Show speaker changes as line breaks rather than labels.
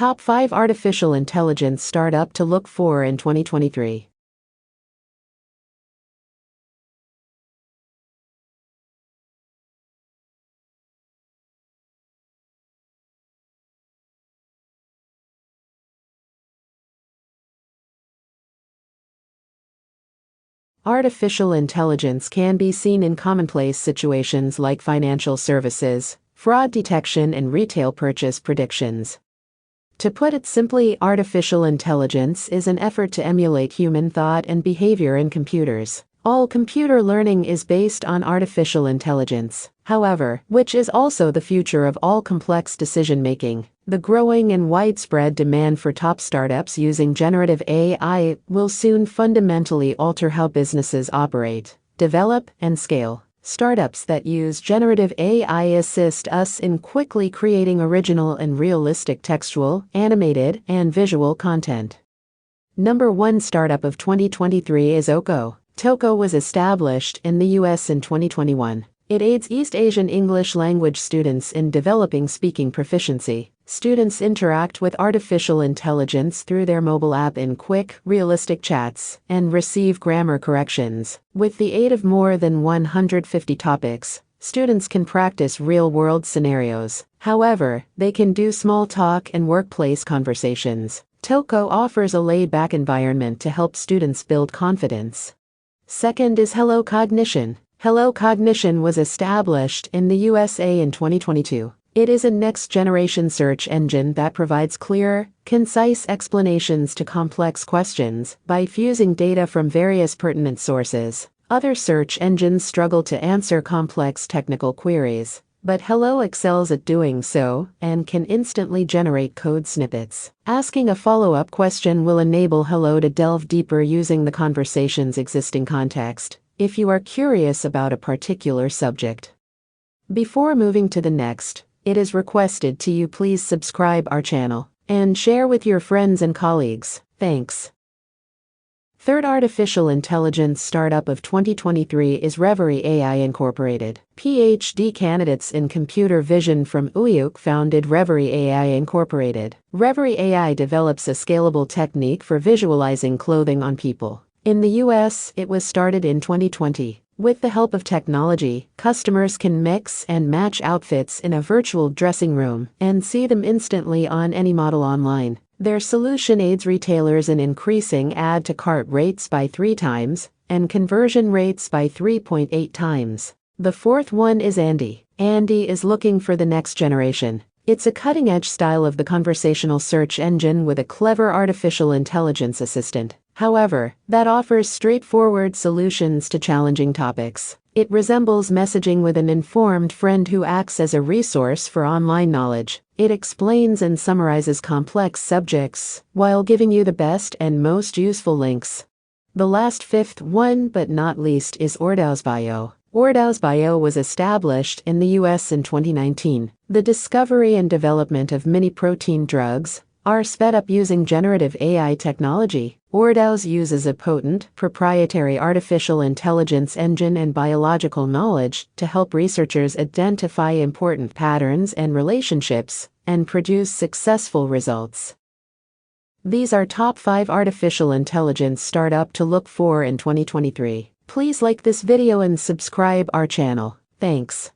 top 5 artificial intelligence startup to look for in 2023. Artificial intelligence can be seen in commonplace situations like financial services, fraud detection, and retail purchase predictions. To put it simply, artificial intelligence is an effort to emulate human thought and behavior in computers. All computer learning is based on artificial intelligence, however, which is also the future of all complex decision-making. The growing and widespread demand for top startups using generative AI will soon fundamentally alter how businesses operate, develop, and scale. Startups that use generative AI assist us in quickly creating original and realistic textual, animated, and visual content. Number 1 startup of 2023 is Toko. Toko was established in the US in 2021. It aids East Asian English language students in developing speaking proficiency. Students interact with artificial intelligence through their mobile app in quick, realistic chats, and receive grammar corrections. With the aid of more than 150 topics, students can practice real-world scenarios. However, they can do small talk and workplace conversations. Toko offers a laid-back environment to help students build confidence. Second is Hello Cognition. Hello Cognition was established in the USA in 2022. It is a next-generation search engine that provides clear, concise explanations to complex questions by fusing data from various pertinent sources. Other search engines struggle to answer complex technical queries, but Hello excels at doing so and can instantly generate code snippets. Asking a follow-up question will enable Hello to delve deeper using the conversation's existing context, if you are curious about a particular subject. Before moving to the next, it is requested to you please subscribe our channel and share with your friends and colleagues. Thanks. Third artificial intelligence startup of 2023 is Reverie AI Incorporated. PhD candidates in computer vision from UIUC founded Reverie AI Incorporated. Reverie AI develops a scalable technique for visualizing clothing on people. In the US, it was started in 2020. With the help of technology, customers can mix and match outfits in a virtual dressing room and see them instantly on any model online. Their solution aids retailers in increasing add-to-cart rates by 3 times and conversion rates by 3.8 times. The fourth one is Andy. Andy is looking for the next generation. It's a cutting-edge style of the conversational search engine with a clever artificial intelligence assistant. However, that offers straightforward solutions to challenging topics. It resembles messaging with an informed friend who acts as a resource for online knowledge. It explains and summarizes complex subjects while giving you the best and most useful links. The last fifth one but not least is Ordau's Bio. Ordau's Bio was established in the US in 2019. The discovery and development of mini-protein drugs are sped up using generative AI technology. Ordau's uses a potent, proprietary artificial intelligence engine and biological knowledge to help researchers identify important patterns and relationships and produce successful results. These are top 5 artificial intelligence startup to look for in 2023. Please like this video and subscribe our channel. Thanks.